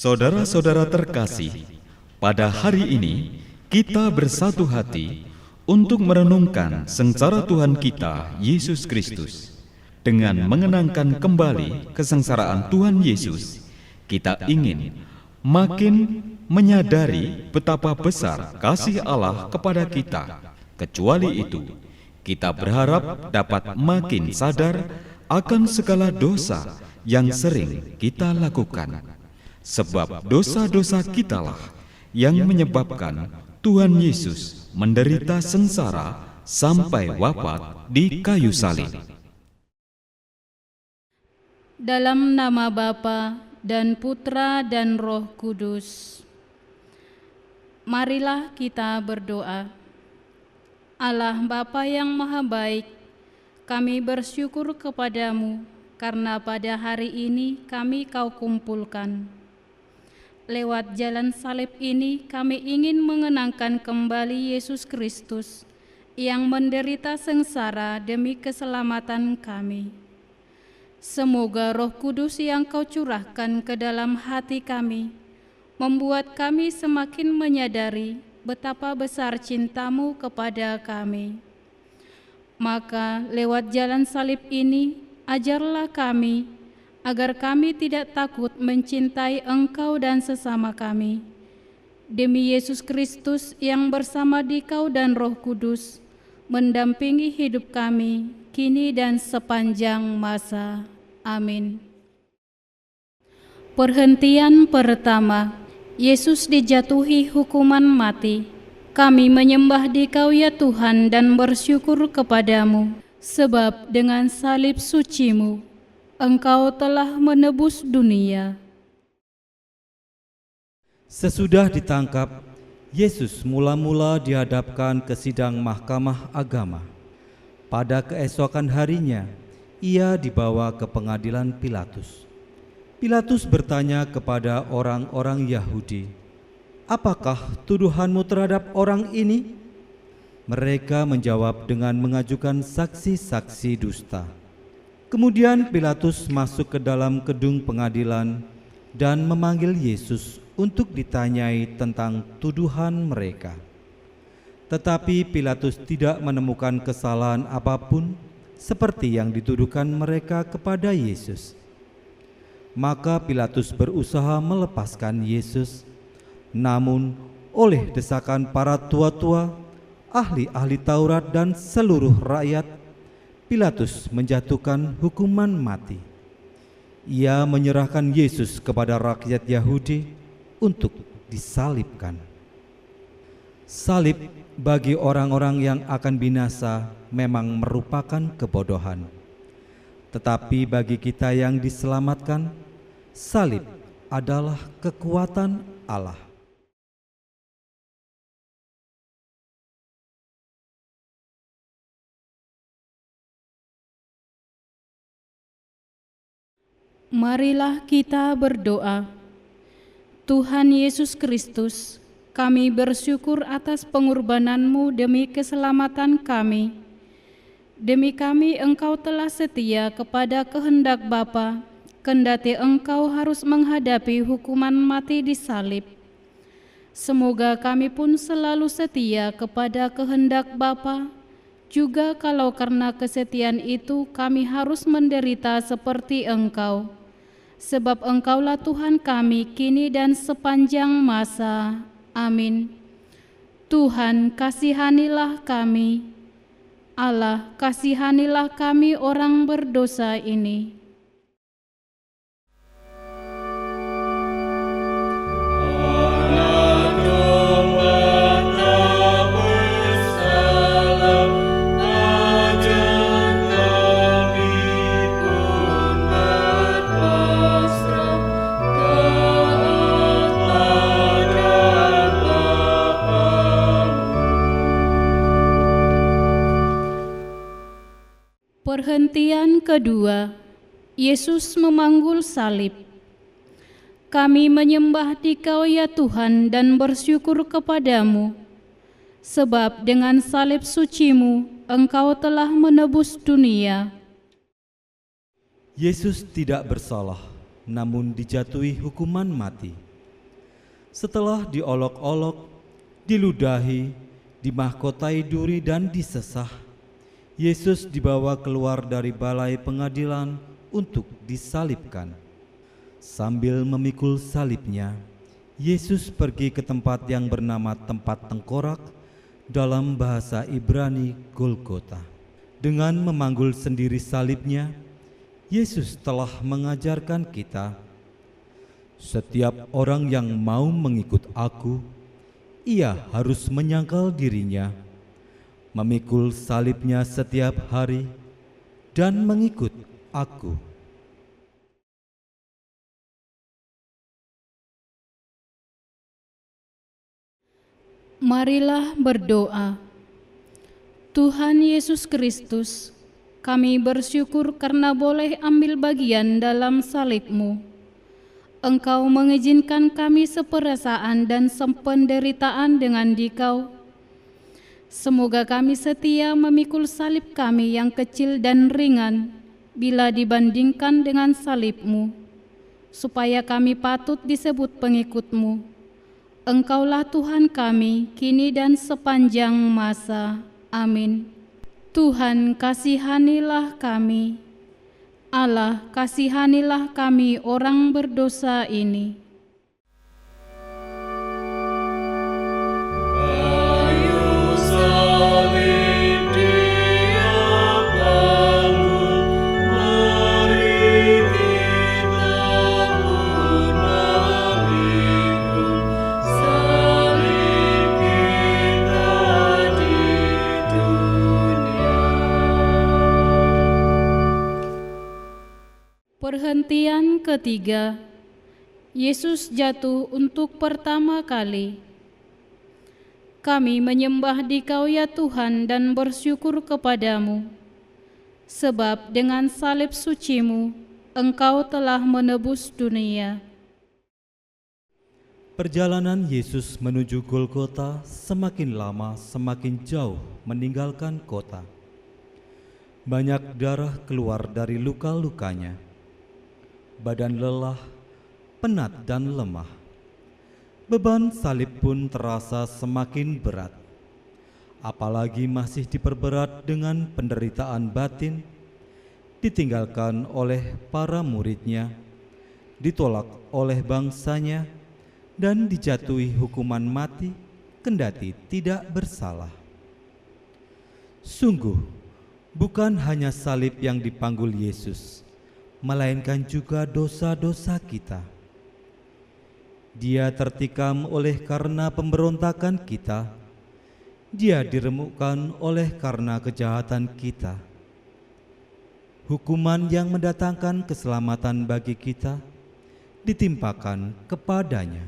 Saudara-saudara terkasih, pada hari ini kita bersatu hati untuk merenungkan sengsara Tuhan kita, Yesus Kristus. Dengan mengenangkan kembali kesengsaraan Tuhan Yesus, kita ingin makin menyadari betapa besar kasih Allah kepada kita. Kecuali itu, kita berharap dapat makin sadar akan segala dosa yang sering kita lakukan. Sebab dosa-dosa kitalah yang menyebabkan Tuhan Yesus menderita sengsara sampai wafat di kayu salib. Dalam nama Bapa dan Putra dan Roh Kudus. Marilah kita berdoa. Allah Bapa yang Maha Baik, kami bersyukur kepadamu karena pada hari ini kami Kau kumpulkan. Lewat jalan salib ini kami ingin mengenangkan kembali Yesus Kristus yang menderita sengsara demi keselamatan kami. Semoga Roh Kudus yang Kau curahkan ke dalam hati kami membuat kami semakin menyadari betapa besar cinta-Mu kepada kami. Maka lewat jalan salib ini ajarlah kami agar kami tidak takut mencintai Engkau dan sesama kami. Demi Yesus Kristus yang bersama Dikau dan Roh Kudus mendampingi hidup kami kini dan sepanjang masa. Amin. Perhentian pertama, Yesus dijatuhi hukuman mati. Kami menyembah Dikau ya Tuhan dan bersyukur kepadamu, sebab dengan salib suci-Mu Engkau telah menebus dunia. Sesudah ditangkap, Yesus mula-mula dihadapkan ke sidang mahkamah agama. Pada keesokan harinya, ia dibawa ke pengadilan Pilatus. Pilatus bertanya kepada orang-orang Yahudi, "Apakah tuduhanmu terhadap orang ini?" Mereka menjawab dengan mengajukan saksi-saksi dusta. Kemudian Pilatus masuk ke dalam gedung pengadilan dan memanggil Yesus untuk ditanyai tentang tuduhan mereka. Tetapi Pilatus tidak menemukan kesalahan apapun seperti yang dituduhkan mereka kepada Yesus. Maka Pilatus berusaha melepaskan Yesus, namun oleh desakan para tua-tua, ahli-ahli Taurat dan seluruh rakyat, Pilatus menjatuhkan hukuman mati. Ia menyerahkan Yesus kepada rakyat Yahudi untuk disalibkan. Salib bagi orang-orang yang akan binasa memang merupakan kebodohan. Tetapi bagi kita yang diselamatkan, salib adalah kekuatan Allah. Marilah kita berdoa. Tuhan Yesus Kristus, kami bersyukur atas pengorbanan-Mu demi keselamatan kami. Demi kami Engkau telah setia kepada kehendak Bapa, kendati Engkau harus menghadapi hukuman mati di salib. Semoga kami pun selalu setia kepada kehendak Bapa, juga kalau karena kesetiaan itu kami harus menderita seperti Engkau. Sebab Engkaulah Tuhan kami kini dan sepanjang masa. Amin. Tuhan, kasihanilah kami. Allah, kasihanilah kami orang berdosa ini. Perhentian kedua, Yesus memanggul salib. Kami menyembah Dikau ya Tuhan dan bersyukur kepadamu, sebab dengan salib suci-Mu Engkau telah menebus dunia. Yesus tidak bersalah, namun dijatuhi hukuman mati. Setelah diolok-olok, diludahi, dimahkotai duri dan disesah, Yesus dibawa keluar dari balai pengadilan untuk disalibkan. Sambil memikul salibnya, Yesus pergi ke tempat yang bernama tempat tengkorak, dalam bahasa Ibrani Golgota. Dengan memanggul sendiri salibnya, Yesus telah mengajarkan kita, setiap orang yang mau mengikut aku, ia harus menyangkal dirinya, memikul salibnya setiap hari, dan mengikut aku. Marilah berdoa. Tuhan Yesus Kristus, kami bersyukur karena boleh ambil bagian dalam salib-Mu. Engkau mengizinkan kami seperasaan dan sependeritaan dengan Dikau. Semoga kami setia memikul salib kami yang kecil dan ringan bila dibandingkan dengan salib-Mu, supaya kami patut disebut pengikut-Mu. Engkaulah Tuhan kami, kini dan sepanjang masa. Amin. Tuhan, kasihanilah kami. Allah, kasihanilah kami orang berdosa ini. Perhentian ketiga, Yesus jatuh untuk pertama kali. Kami menyembah Dikau ya Tuhan dan bersyukur kepadamu, sebab dengan salib suci-Mu, Engkau telah menebus dunia. Perjalanan Yesus menuju Golgota semakin lama semakin jauh meninggalkan kota. Banyak darah keluar dari luka-lukanya. Badan lelah, penat dan lemah. Beban salib pun terasa semakin berat. Apalagi masih diperberat dengan penderitaan batin, ditinggalkan oleh para muridnya, ditolak oleh bangsanya, dan dijatuhi hukuman mati kendati tidak bersalah. Sungguh, bukan hanya salib yang dipanggul Yesus, melainkan juga dosa-dosa kita. Dia tertikam oleh karena pemberontakan kita. Dia diremukkan oleh karena kejahatan kita. Hukuman yang mendatangkan keselamatan bagi kita ditimpakan kepadanya.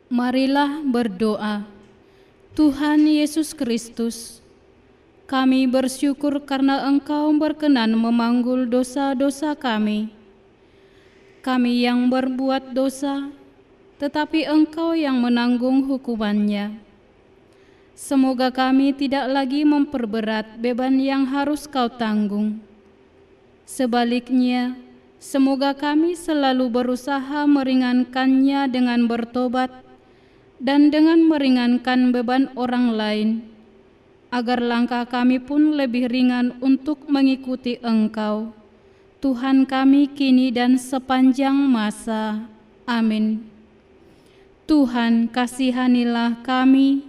Marilah berdoa. Tuhan Yesus Kristus, kami bersyukur karena Engkau berkenan memanggul dosa-dosa kami. Kami yang berbuat dosa, tetapi Engkau yang menanggung hukumannya. Semoga kami tidak lagi memperberat beban yang harus Kau tanggung. Sebaliknya, semoga kami selalu berusaha meringankannya dengan bertobat dan dengan meringankan beban orang lain, agar langkah kami pun lebih ringan untuk mengikuti Engkau, Tuhan kami kini dan sepanjang masa. Amin. Tuhan, kasihanilah kami.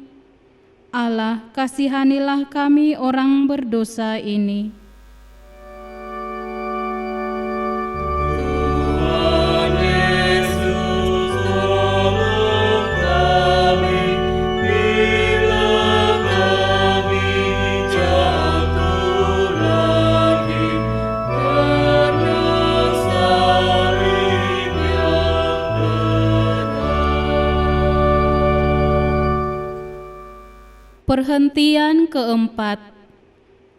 Allah, kasihanilah kami orang berdosa ini. Perhentian keempat,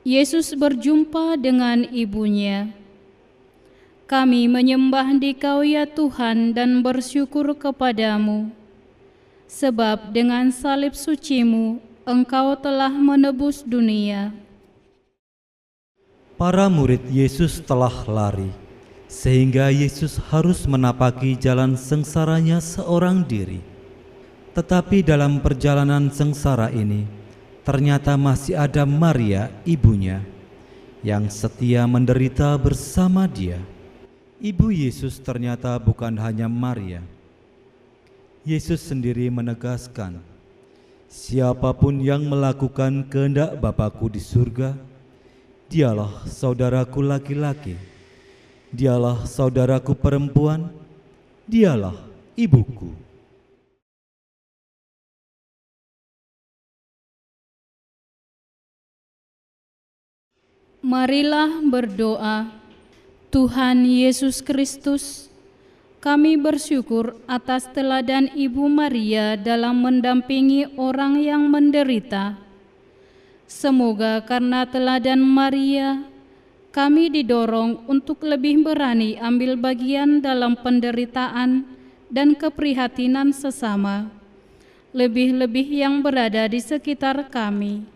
Yesus berjumpa dengan ibunya. Kami menyembah Dikau ya Tuhan dan bersyukur kepadamu, sebab dengan salib suci-Mu Engkau telah menebus dunia. Para murid Yesus telah lari, sehingga Yesus harus menapaki jalan sengsaranya seorang diri. Tetapi dalam perjalanan sengsara ini, ternyata masih ada Maria, ibunya, yang setia menderita bersama dia. Ibu Yesus ternyata bukan hanya Maria. Yesus sendiri menegaskan, siapapun yang melakukan kehendak Bapa-Ku di surga, dialah saudaraku laki-laki, dialah saudaraku perempuan, dialah ibuku. Marilah berdoa. Tuhan Yesus Kristus, kami bersyukur atas teladan Ibu Maria dalam mendampingi orang yang menderita. Semoga karena teladan Maria, kami didorong untuk lebih berani ambil bagian dalam penderitaan dan keprihatinan sesama, lebih-lebih yang berada di sekitar kami.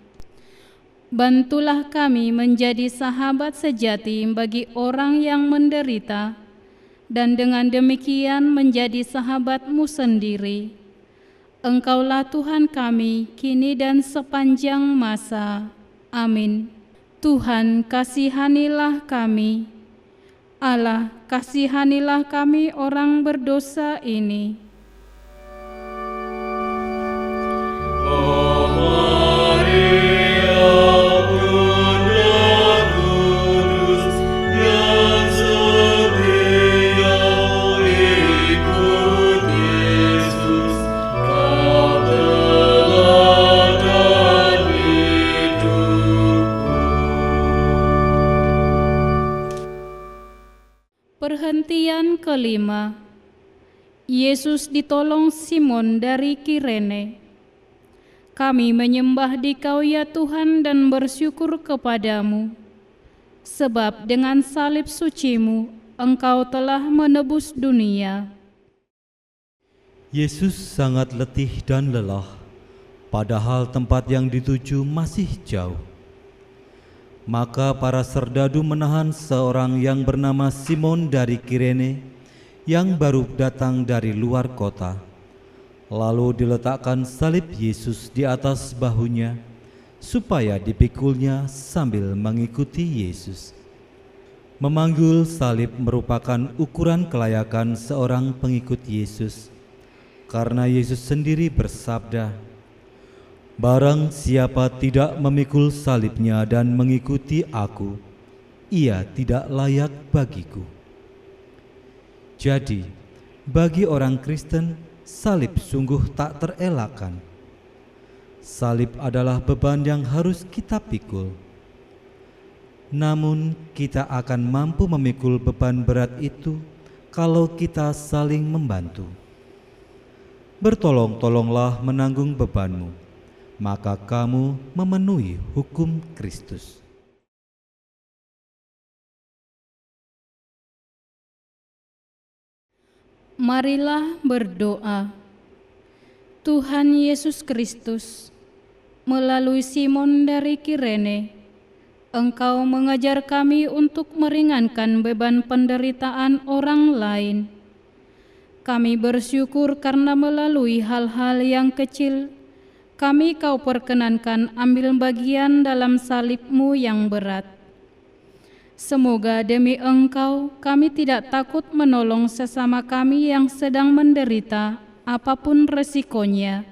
Bantulah kami menjadi sahabat sejati bagi orang yang menderita, dan dengan demikian menjadi sahabat-Mu sendiri. Engkaulah Tuhan kami, kini dan sepanjang masa. Amin. Tuhan, kasihanilah kami. Allah, kasihanilah kami orang berdosa ini. Perhentian kelima, Yesus ditolong Simon dari Kirene. Kami menyembah Dikau ya Tuhan dan bersyukur kepadamu, sebab dengan salib suci-Mu Engkau telah menebus dunia. Yesus sangat letih dan lelah, padahal tempat yang dituju masih jauh. Maka para serdadu menahan seorang yang bernama Simon dari Kirene yang baru datang dari luar kota. Lalu diletakkan salib Yesus di atas bahunya supaya dipikulnya sambil mengikuti Yesus. Memanggul salib merupakan ukuran kelayakan seorang pengikut Yesus, karena Yesus sendiri bersabda, "Barang siapa tidak memikul salibnya dan mengikuti Aku, ia tidak layak bagiku." Jadi, bagi orang Kristen, salib sungguh tak terelakkan. Salib adalah beban yang harus kita pikul. Namun, kita akan mampu memikul beban berat itu kalau kita saling membantu. Bertolong-tolonglah menanggung bebanmu, maka kamu memenuhi hukum Kristus. Marilah berdoa. Tuhan Yesus Kristus, melalui Simon dari Kirene, Engkau mengajar kami untuk meringankan beban penderitaan orang lain. Kami bersyukur karena melalui hal-hal yang kecil, kami Kau perkenankan ambil bagian dalam salib-Mu yang berat. Semoga demi Engkau kami tidak takut menolong sesama kami yang sedang menderita, apapun resikonya.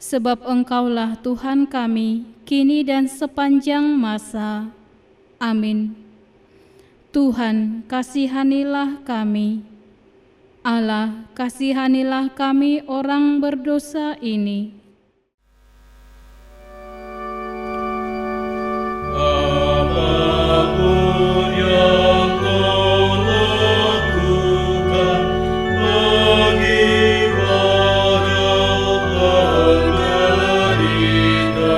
Sebab Engkaulah Tuhan kami, kini dan sepanjang masa. Amin. Tuhan, kasihanilah kami. Allah, kasihanilah kami orang berdosa ini. Apapun yang kau lakukan bagi para penderita,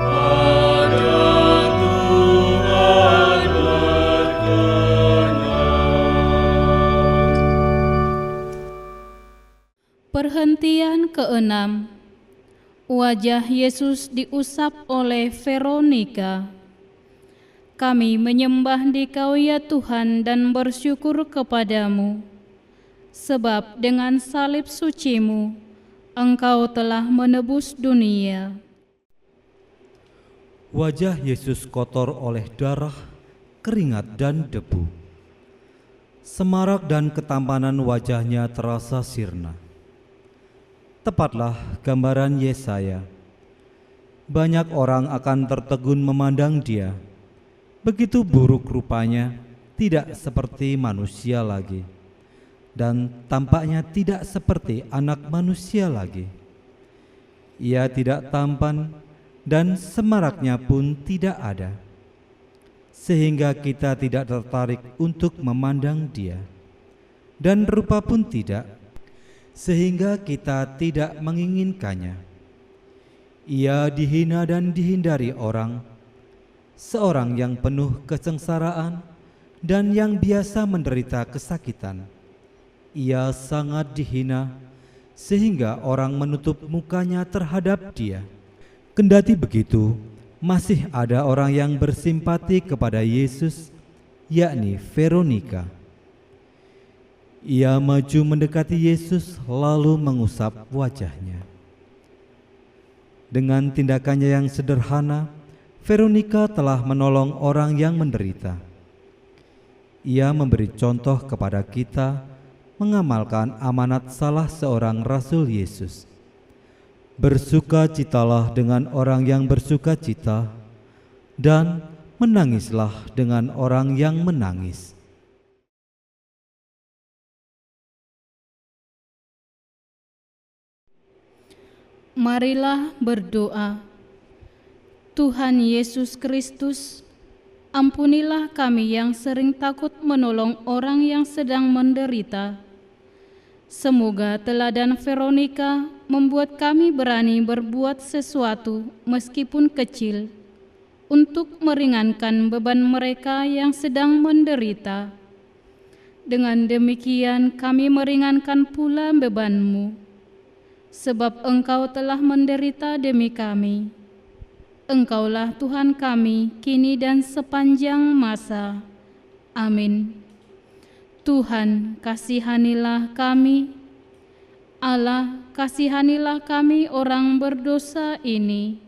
pada Tuhan berkenan. Perhentian keenam, wajah Yesus diusap oleh Veronika. Kami menyembah Dikau ya Tuhan dan bersyukur kepadamu, sebab dengan salib suci-Mu, Engkau telah menebus dunia. Wajah Yesus kotor oleh darah, keringat dan debu. Semarak dan ketampanan wajahnya terasa sirna. Tepatlah gambaran Yesaya. Banyak orang akan tertegun memandang dia. Begitu buruk rupanya, tidak seperti manusia lagi, dan tampaknya tidak seperti anak manusia lagi. Ia tidak tampan, dan semaraknya pun tidak ada, sehingga kita tidak tertarik untuk memandang dia, dan rupa pun tidak, sehingga kita tidak menginginkannya. Ia dihina dan dihindari orang, seorang yang penuh kesengsaraan dan yang biasa menderita kesakitan. Ia sangat dihina sehingga orang menutup mukanya terhadap dia. Kendati begitu, masih ada orang yang bersimpati kepada Yesus, yakni Veronika. Ia maju mendekati Yesus lalu mengusap wajahnya. Dengan tindakannya yang sederhana, Veronika telah menolong orang yang menderita. Ia memberi contoh kepada kita mengamalkan amanat salah seorang Rasul Yesus. Bersukacitalah dengan orang yang bersukacita, dan menangislah dengan orang yang menangis. Marilah berdoa. Tuhan Yesus Kristus, ampunilah kami yang sering takut menolong orang yang sedang menderita. Semoga teladan Veronika membuat kami berani berbuat sesuatu meskipun kecil untuk meringankan beban mereka yang sedang menderita. Dengan demikian kami meringankan pula beban-Mu, sebab Engkau telah menderita demi kami. Engkaulah Tuhan kami, kini dan sepanjang masa. Amin. Tuhan, kasihanilah kami. Allah, kasihanilah kami orang berdosa ini.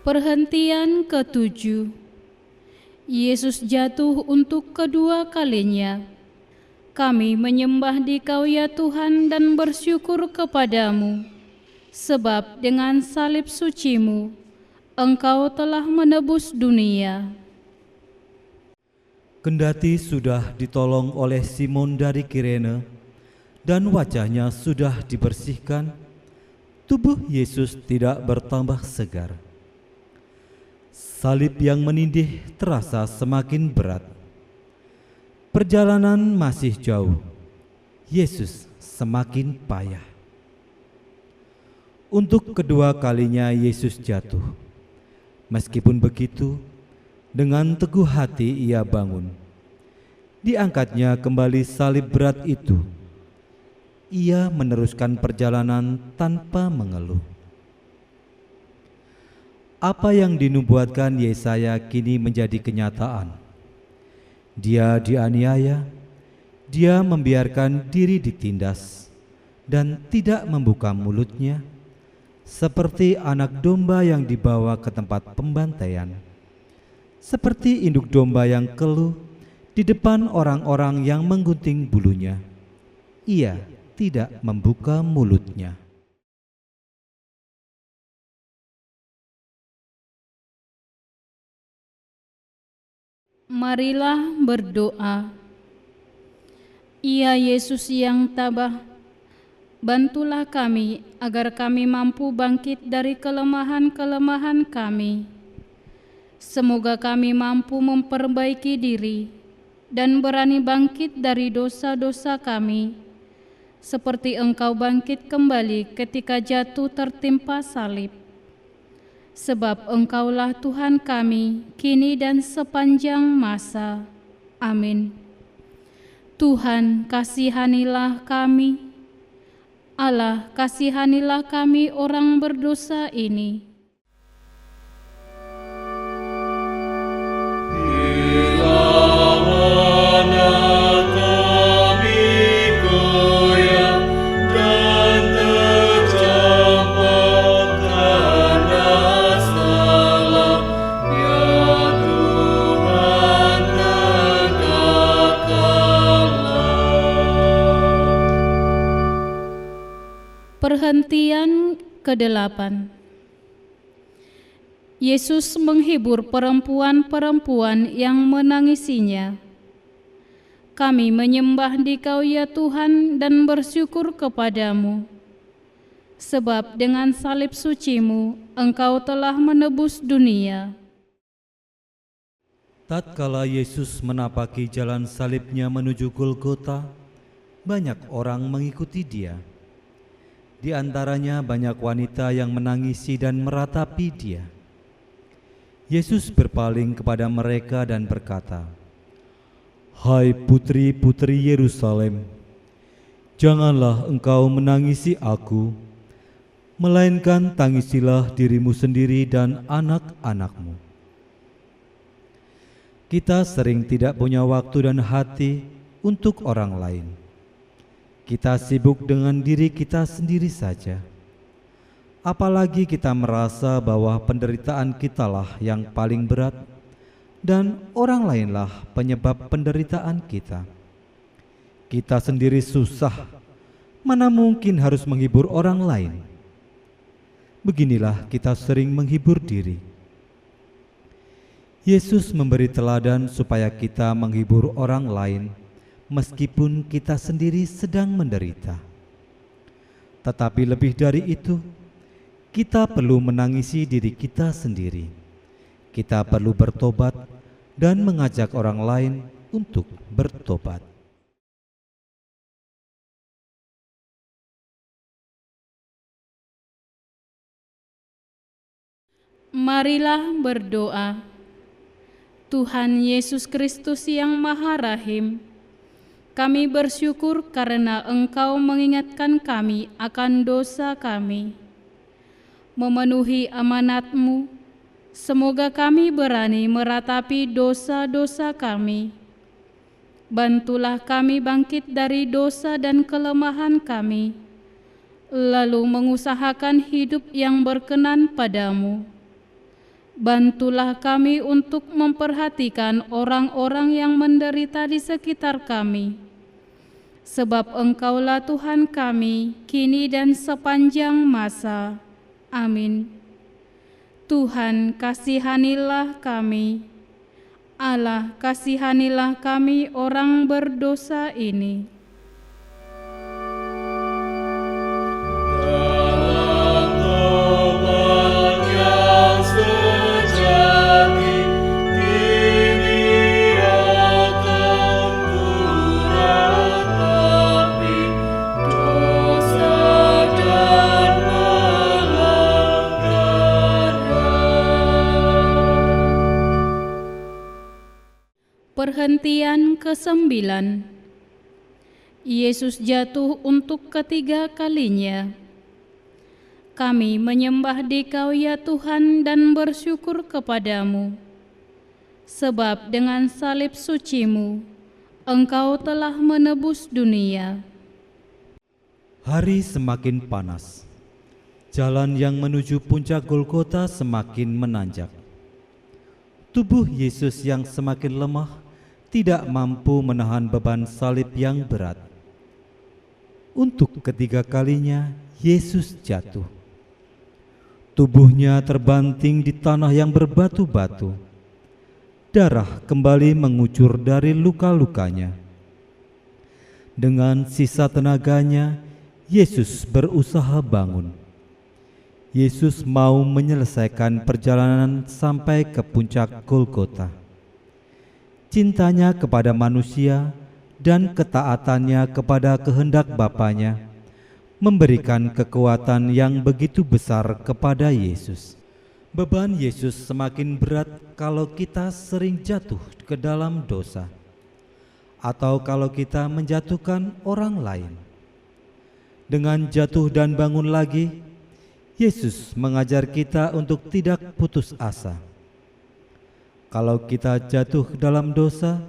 Perhentian ke-7. Yesus jatuh untuk kedua kalinya. Kami menyembah Dikau ya Tuhan dan bersyukur kepadamu, sebab dengan salib suci-Mu, Engkau telah menebus dunia. Kendati sudah ditolong oleh Simon dari Kirene dan wajahnya sudah dibersihkan, tubuh Yesus tidak bertambah segar. Salib yang menindih terasa semakin berat. Perjalanan masih jauh. Yesus semakin payah. Untuk kedua kalinya Yesus jatuh. Meskipun begitu, dengan teguh hati ia bangun. Diangkatnya kembali salib berat itu. Ia meneruskan perjalanan tanpa mengeluh. Apa yang dinubuatkan Yesaya kini menjadi kenyataan. Dia dianiaya, dia membiarkan diri ditindas, dan tidak membuka mulutnya, seperti anak domba yang dibawa ke tempat pembantaian, seperti induk domba yang keluh di depan orang-orang yang menggunting bulunya. Ia tidak membuka mulutnya. Marilah berdoa. Ya Yesus yang tabah, bantulah kami agar kami mampu bangkit dari kelemahan-kelemahan kami. Semoga kami mampu memperbaiki diri dan berani bangkit dari dosa-dosa kami, seperti Engkau bangkit kembali ketika jatuh tertimpa salib. Sebab Engkaulah Tuhan kami, kini dan sepanjang masa. Amin. Tuhan, kasihanilah kami. Allah, kasihanilah kami orang berdosa ini. Bila mana kami goyah dan tercampur karena salah, ya Tuhan tegakkanlah. Perhentian ke-8. Yesus menghibur perempuan-perempuan yang menangisinya. Kami menyembah Dikau ya Tuhan dan bersyukur kepadamu, sebab dengan salib suci-Mu Engkau telah menebus dunia. Tatkala Yesus menapaki jalan salibnya menuju Golgota, banyak orang mengikuti Dia. Di antaranya banyak wanita yang menangisi dan meratapi Dia. Yesus berpaling kepada mereka dan berkata, "Hai putri-putri Yerusalem, janganlah engkau menangisi aku, melainkan tangisilah dirimu sendiri dan anak-anakmu." Kita sering tidak punya waktu dan hati untuk orang lain. Kita sibuk dengan diri kita sendiri saja. Apalagi kita merasa bahwa penderitaan kitalah yang paling berat dan orang lainlah penyebab penderitaan kita. Kita sendiri susah, mana mungkin harus menghibur orang lain. Beginilah kita sering menghibur diri. Yesus memberi teladan supaya kita menghibur orang lain meskipun kita sendiri sedang menderita. Tetapi lebih dari itu, kita perlu menangisi diri kita sendiri. Kita perlu bertobat dan mengajak orang lain untuk bertobat. Marilah berdoa. Tuhan Yesus Kristus yang Maha Rahim, kami bersyukur karena Engkau mengingatkan kami akan dosa kami. Memenuhi amanat-Mu, semoga kami berani meratapi dosa-dosa kami. Bantulah kami bangkit dari dosa dan kelemahan kami, lalu mengusahakan hidup yang berkenan padamu. Bantulah kami untuk memperhatikan orang-orang yang menderita di sekitar kami, sebab Engkaulah Tuhan kami, kini dan sepanjang masa. Amin. Tuhan, kasihanilah kami. Allah, kasihanilah kami orang berdosa ini. Dalam tobat yang sejati, kini akan kuratapi dosa dan Perhentian ke-9. Yesus jatuh untuk ketiga kalinya. Kami menyembah Dikau ya Tuhan dan bersyukur kepadamu, sebab dengan salib suci-Mu Engkau telah menebus dunia. Hari semakin panas. Jalan yang menuju puncak Golgota semakin menanjak. Tubuh Yesus yang semakin lemah tidak mampu menahan beban salib yang berat. Untuk ketiga kalinya Yesus jatuh. Tubuhnya terbanting di tanah yang berbatu-batu. Darah kembali mengucur dari luka-lukanya. Dengan sisa tenaganya, Yesus berusaha bangun. Yesus mau menyelesaikan perjalanan sampai ke puncak Golgota. cintanya kepada manusia, dan ketaatannya kepada kehendak Bapanya memberikan kekuatan yang begitu besar kepada Yesus. Beban Yesus semakin berat kalau kita sering jatuh ke dalam dosa, atau kalau kita menjatuhkan orang lain. Dengan jatuh dan bangun lagi, Yesus mengajar kita untuk tidak putus asa. Kalau kita jatuh ke dalam dosa,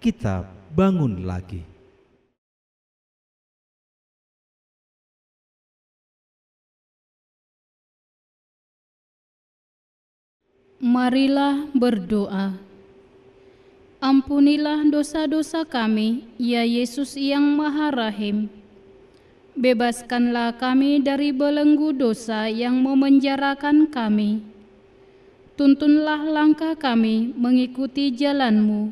kita bangun lagi. Marilah berdoa. Ampunilah dosa-dosa kami, ya Yesus yang Maha Rahim. Bebaskanlah kami dari belenggu dosa yang memenjarakan kami. Tuntunlah langkah kami mengikuti jalan-Mu,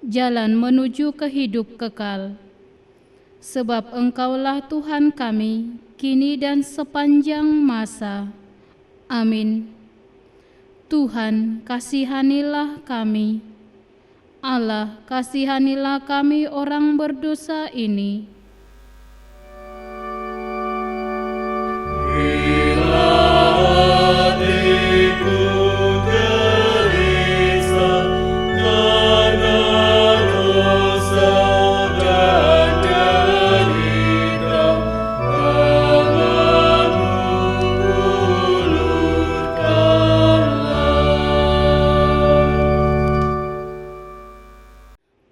jalan menuju ke hidup kekal. Sebab Engkaulah Tuhan kami, kini dan sepanjang masa. Amin. Tuhan, kasihanilah kami. Allah, kasihanilah kami orang berdosa ini. Hatiku gelisah karena dosa dan derita, tangan-Mu ulurkanlah.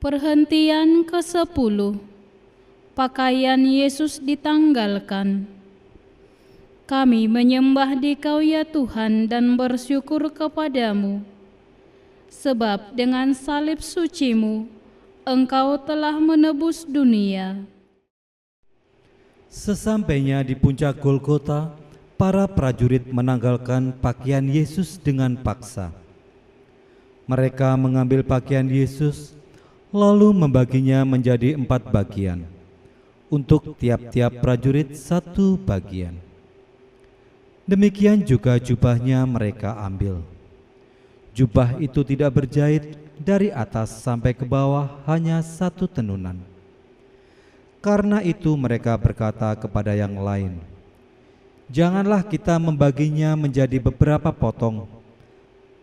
Perhentian ke-10. Pakaian Yesus ditanggalkan. Kami menyembah Dikau ya Tuhan dan bersyukur kepadamu, sebab dengan salib suci-Mu, Engkau telah menebus dunia. Sesampainya di puncak Golgota, para prajurit menanggalkan pakaian Yesus dengan paksa. Mereka mengambil pakaian Yesus, lalu membaginya menjadi 4 bagian, untuk tiap-tiap prajurit 1 bagian. Demikian juga jubahnya mereka ambil. Jubah itu tidak berjahit, dari atas sampai ke bawah hanya 1 tenunan. Karena itu mereka berkata kepada yang lain, "Janganlah kita membaginya menjadi beberapa potong,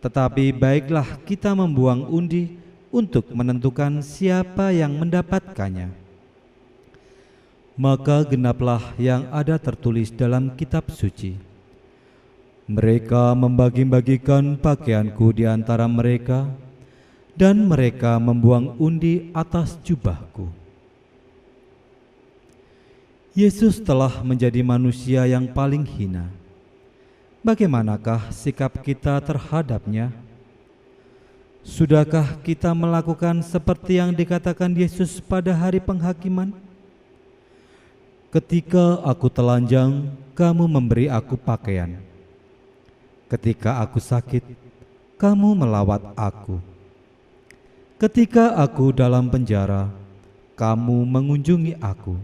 tetapi baiklah kita membuang undi untuk menentukan siapa yang mendapatkannya." Maka genaplah yang ada tertulis dalam kitab suci, "Mereka membagi-bagikan pakaianku di antara mereka, dan mereka membuang undi atas jubahku." Yesus telah menjadi manusia yang paling hina. Bagaimanakah sikap kita terhadapnya? Sudahkah kita melakukan seperti yang dikatakan Yesus pada hari penghakiman? "Ketika aku telanjang, kamu memberi aku pakaian. Ketika aku sakit, kamu melawat aku. Ketika aku dalam penjara, kamu mengunjungi aku."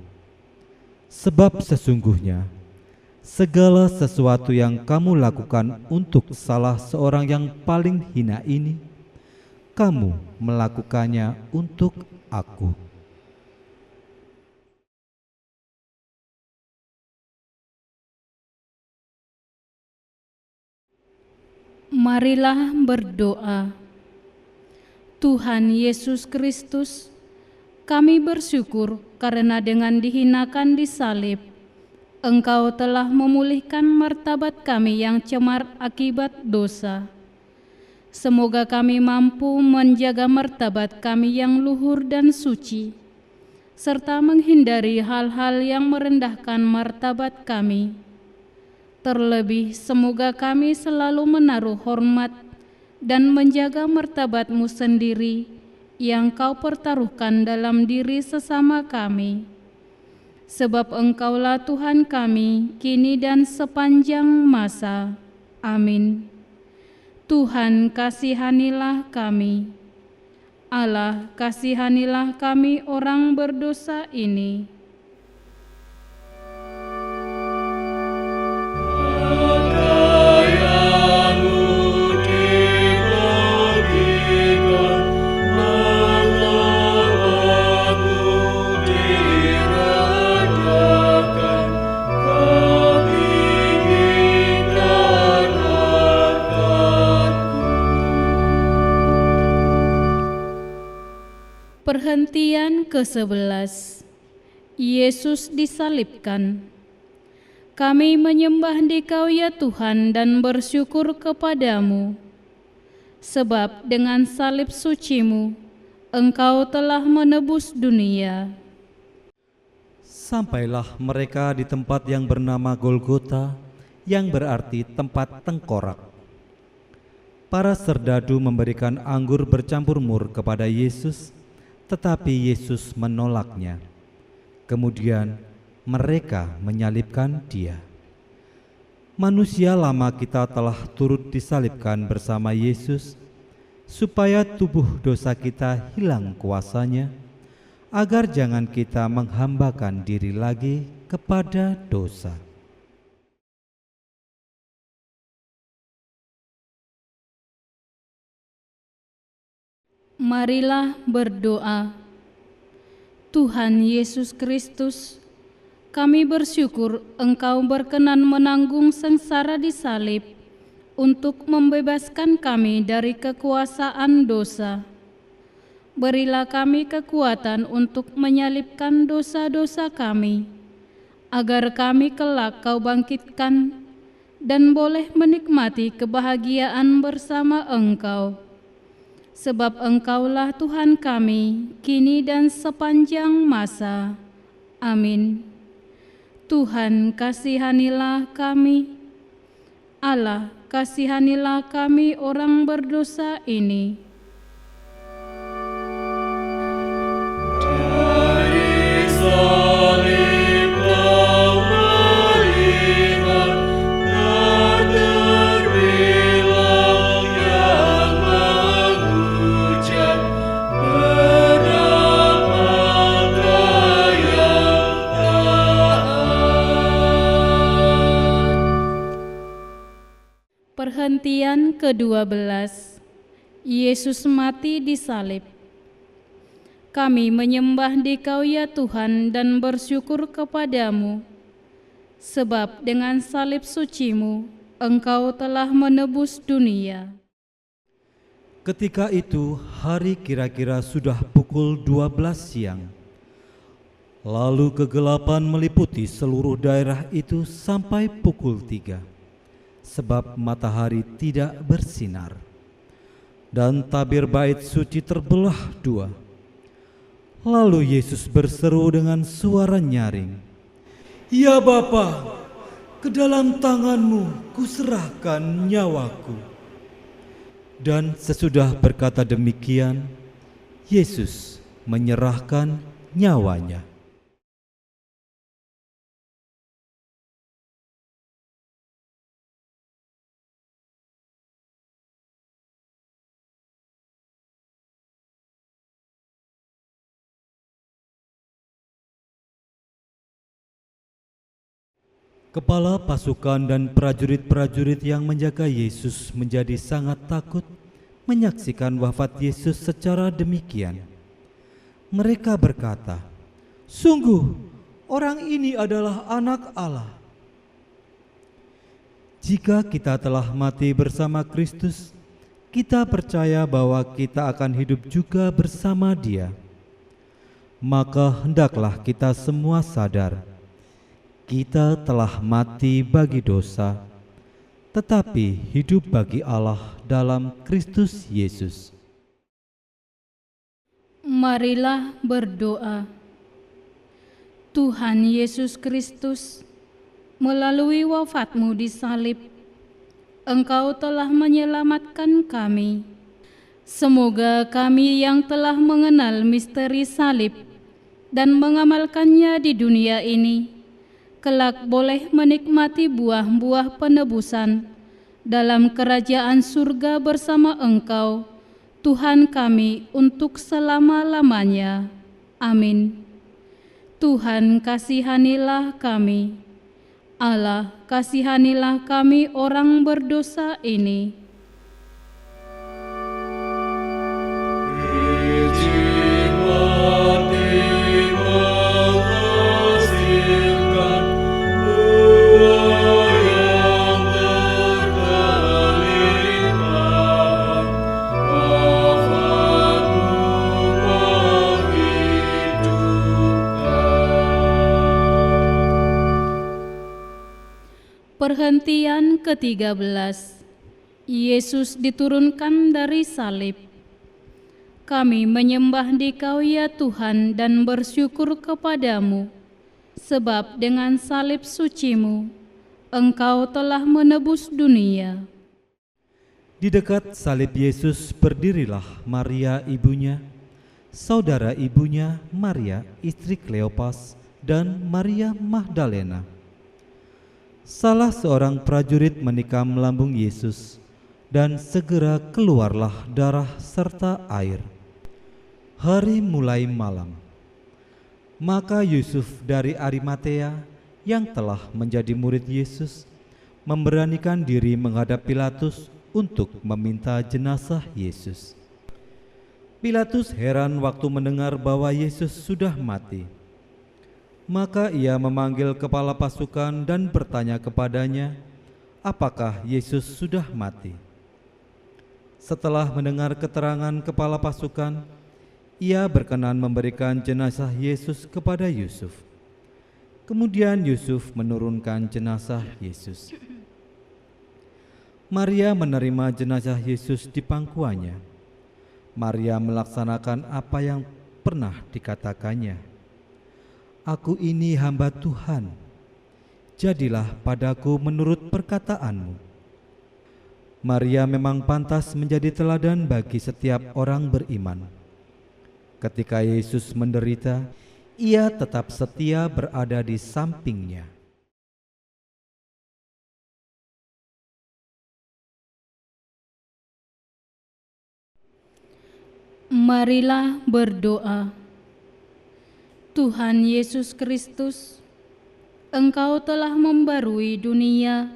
Sebab sesungguhnya, segala sesuatu yang kamu lakukan untuk salah seorang yang paling hina ini, kamu melakukannya untuk aku. Marilah berdoa. Tuhan Yesus Kristus, kami bersyukur karena dengan dihinakan di salib, Engkau telah memulihkan martabat kami yang cemar akibat dosa. Semoga kami mampu menjaga martabat kami yang luhur dan suci, serta menghindari hal-hal yang merendahkan martabat kami. Terlebih, semoga kami selalu menaruh hormat dan menjaga martabat-Mu sendiri yang Kau pertaruhkan dalam diri sesama kami. Sebab Engkaulah Tuhan kami, kini dan sepanjang masa. Amin. Tuhan, kasihanilah kami. Allah, kasihanilah kami orang berdosa ini. Pakaian-Mu dibagikan ke-11. Yesus disalibkan. Kami menyembah Dikau ya Tuhan dan bersyukur kepadamu, sebab dengan salib suci-Mu, Engkau telah menebus dunia. Sampailah mereka di tempat yang bernama Golgota, yang berarti tempat tengkorak. Para serdadu memberikan anggur bercampur mur kepada Yesus, tetapi Yesus menolaknya. Kemudian mereka menyalibkan Dia. Manusia lama kita telah turut disalibkan bersama Yesus, supaya tubuh dosa kita hilang kuasanya, agar jangan kita menghambakan diri lagi kepada dosa. Marilah berdoa. Tuhan Yesus Kristus, kami bersyukur Engkau berkenan menanggung sengsara di salib untuk membebaskan kami dari kekuasaan dosa. Berilah kami kekuatan untuk menyalibkan dosa-dosa kami, agar kami kelak Kau bangkitkan dan boleh menikmati kebahagiaan bersama Engkau. Sebab Engkaulah Tuhan kami, kini dan sepanjang masa. Amin. Tuhan, kasihanilah kami. Allah, kasihanilah kami orang berdosa ini. Dari salib Kau melihat dan terbilang yang mengucap, berapa daya taat. Perhentian ke-12. Yesus mati di salib. Kami menyembah Dikau ya Tuhan dan bersyukur kepadamu, sebab dengan salib suci-Mu, Engkau telah menebus dunia. Ketika itu hari kira-kira sudah pukul 12 siang. Lalu kegelapan meliputi seluruh daerah itu sampai pukul 3, sebab matahari tidak bersinar. Dan tabir bait suci terbelah dua. Lalu Yesus berseru dengan suara nyaring, "Ya Bapa, ke dalam tangan-Mu kuserahkan nyawaku." Dan sesudah berkata demikian, Yesus menyerahkan nyawanya. Kepala pasukan dan prajurit-prajurit yang menjaga Yesus menjadi sangat takut menyaksikan wafat Yesus secara demikian. Mereka berkata, "Sungguh, orang ini adalah Anak Allah." Jika kita telah mati bersama Kristus, kita percaya bahwa kita akan hidup juga bersama Dia. Maka hendaklah kita semua sadar, kita telah mati bagi dosa, tetapi hidup bagi Allah dalam Kristus Yesus. Marilah berdoa. Tuhan Yesus Kristus, melalui wafat-Mu di salib, Engkau telah menyelamatkan kami. Semoga kami yang telah mengenal misteri salib dan mengamalkannya di dunia ini, kelak boleh menikmati buah-buah penebusan dalam kerajaan surga bersama Engkau, Tuhan kami, untuk selama-lamanya. Amin. Tuhan, kasihanilah kami. Allah, kasihanilah kami orang berdosa ini. Perhentian ke-13. Yesus diturunkan dari salib. Kami menyembah Dikau ya Tuhan dan bersyukur kepadamu, sebab dengan salib suci-Mu, Engkau telah menebus dunia. Di dekat salib Yesus berdirilah Maria ibunya, saudara ibunya Maria istri Kleopas, dan Maria Magdalena. Salah seorang prajurit menikam lambung Yesus, dan segera keluarlah darah serta air. Hari mulai malam. Maka Yusuf dari Arimatea yang telah menjadi murid Yesus memberanikan diri menghadap Pilatus untuk meminta jenazah Yesus. Pilatus heran waktu mendengar bahwa Yesus sudah mati. Maka ia memanggil kepala pasukan dan bertanya kepadanya, apakah Yesus sudah mati? Setelah mendengar keterangan kepala pasukan, ia berkenan memberikan jenazah Yesus kepada Yusuf. Kemudian Yusuf menurunkan jenazah Yesus. Maria menerima jenazah Yesus di pangkuannya. Maria melaksanakan apa yang pernah dikatakannya. Aku ini hamba Tuhan, jadilah padaku menurut perkataanmu. Maria memang pantas menjadi teladan bagi setiap orang beriman. Ketika Yesus menderita, ia tetap setia berada di sampingnya. Marilah berdoa. Tuhan Yesus Kristus, Engkau telah membarui dunia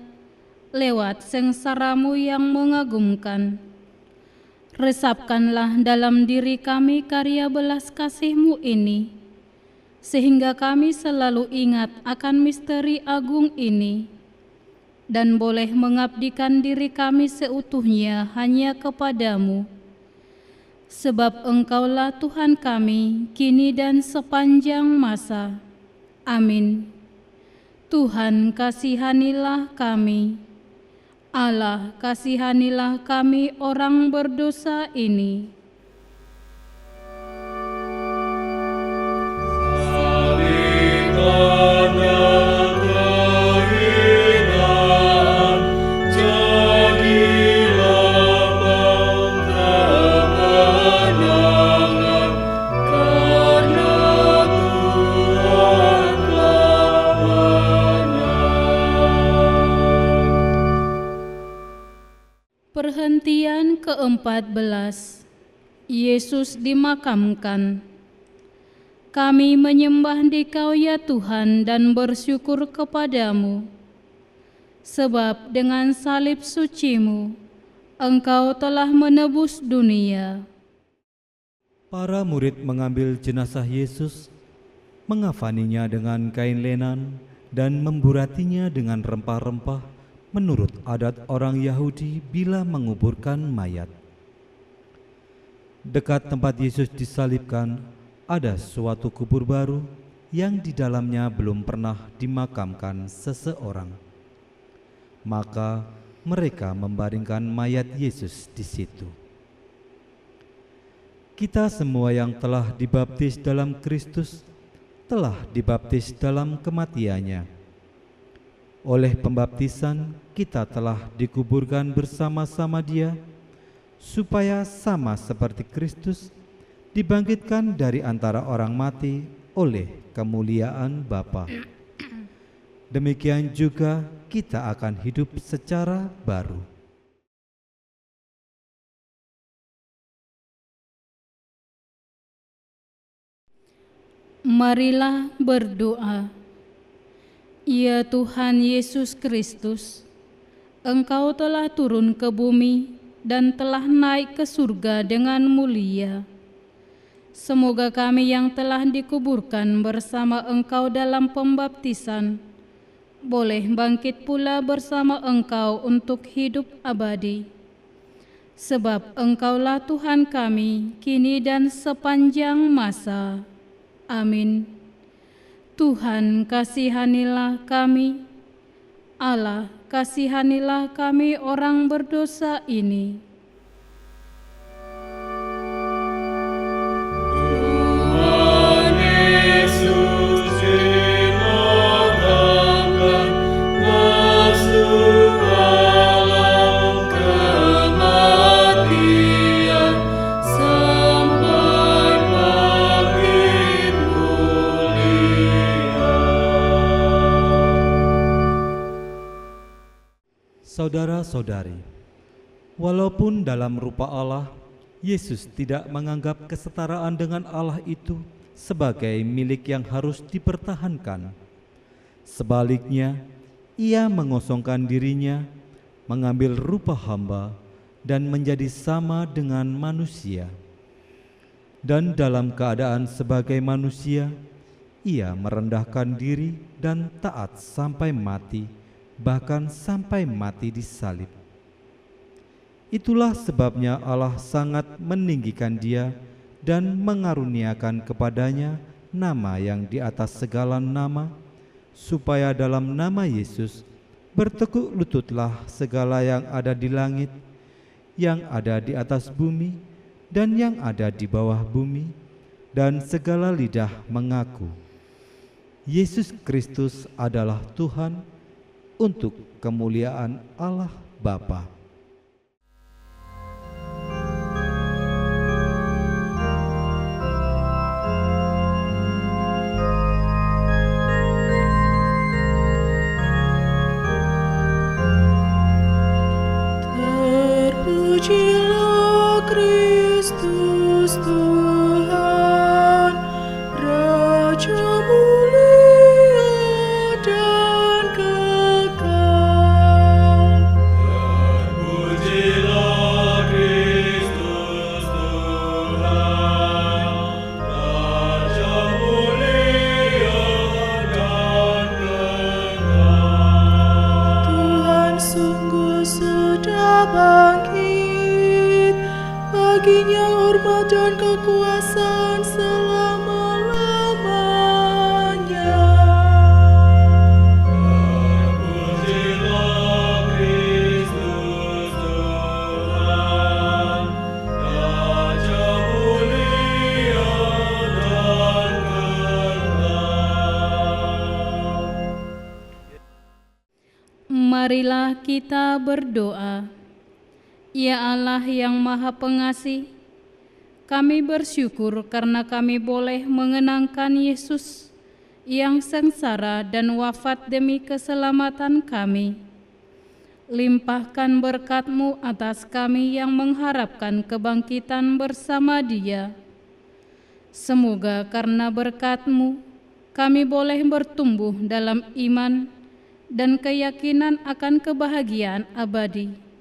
lewat sengsara-Mu yang mengagumkan. Resapkanlah dalam diri kami karya belas kasih-Mu ini, sehingga kami selalu ingat akan misteri agung ini, dan boleh mengabdikan diri kami seutuhnya hanya kepadamu. Sebab Engkaulah Tuhan kami, kini dan sepanjang masa. Amin. Tuhan, kasihanilah kami. Allah, kasihanilah kami orang berdosa ini. Perhentian ke-14. Yesus dimakamkan. Kami menyembah Dikau ya Tuhan dan bersyukur kepadamu, sebab dengan salib suci-Mu, Engkau telah menebus dunia. Para murid mengambil jenazah Yesus, mengafaninya dengan kain lenan dan memburatinya dengan rempah-rempah menurut adat orang Yahudi bila menguburkan mayat. Dekat tempat Yesus disalibkan ada suatu kubur baru yang di dalamnya belum pernah dimakamkan seseorang. Maka mereka membaringkan mayat Yesus di situ. Kita semua yang telah dibaptis dalam Kristus telah dibaptis dalam kematiannya. Oleh pembaptisan kita telah dikuburkan bersama-sama Dia, supaya sama seperti Kristus dibangkitkan dari antara orang mati oleh kemuliaan Bapa. Demikian juga kita akan hidup secara baru. Marilah berdoa. Ya Tuhan Yesus Kristus, Engkau telah turun ke bumi dan telah naik ke surga dengan mulia. Semoga kami yang telah dikuburkan bersama Engkau dalam pembaptisan, boleh bangkit pula bersama Engkau untuk hidup abadi. Sebab Engkaulah Tuhan kami, kini dan sepanjang masa. Amin. Tuhan, kasihanilah kami. Allah, kasihanilah kami orang berdosa ini. Tuhan Yesus dimakamkan masuk alam kematian sampai bangkit mulia. Saudara-saudari, walaupun dalam rupa Allah, Yesus tidak menganggap kesetaraan dengan Allah itu sebagai milik yang harus dipertahankan. Sebaliknya, Ia mengosongkan dirinya, mengambil rupa hamba, dan menjadi sama dengan manusia. Dan dalam keadaan sebagai manusia, Ia merendahkan diri dan taat sampai mati, bahkan sampai mati di salib. Itulah sebabnya Allah sangat meninggikan Dia dan mengaruniakan kepadanya nama yang di atas segala nama, supaya dalam nama Yesus bertekuk lututlah segala yang ada di langit, yang ada di atas bumi, dan yang ada di bawah bumi, dan segala lidah mengaku Yesus Kristus adalah Tuhan, untuk kemuliaan Allah Bapa. Terpujilah Kristus Tuhan, Raja mulia dan kekal. Terpujilah Kristus Tuhan, Raja mulia dan kekal. Tuhan sungguh sudah bangkit, baginya hormat dan kekuasaan selama-lamanya. Terpujilah Kristus Tuhan, Raja mulia dan kekal. Marilah kita berdoa. Ya Allah yang Maha Pengasih, kami bersyukur karena kami boleh mengenangkan Yesus yang sengsara dan wafat demi keselamatan kami. Limpahkan berkat-Mu atas kami yang mengharapkan kebangkitan bersama Dia. Semoga karena berkat-Mu, kami boleh bertumbuh dalam iman dan keyakinan akan kebahagiaan abadi.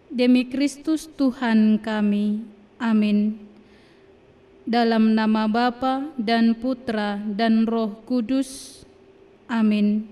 Demi Kristus Tuhan kami. Amin. Dalam nama Bapa dan Putra dan Roh Kudus. Amin.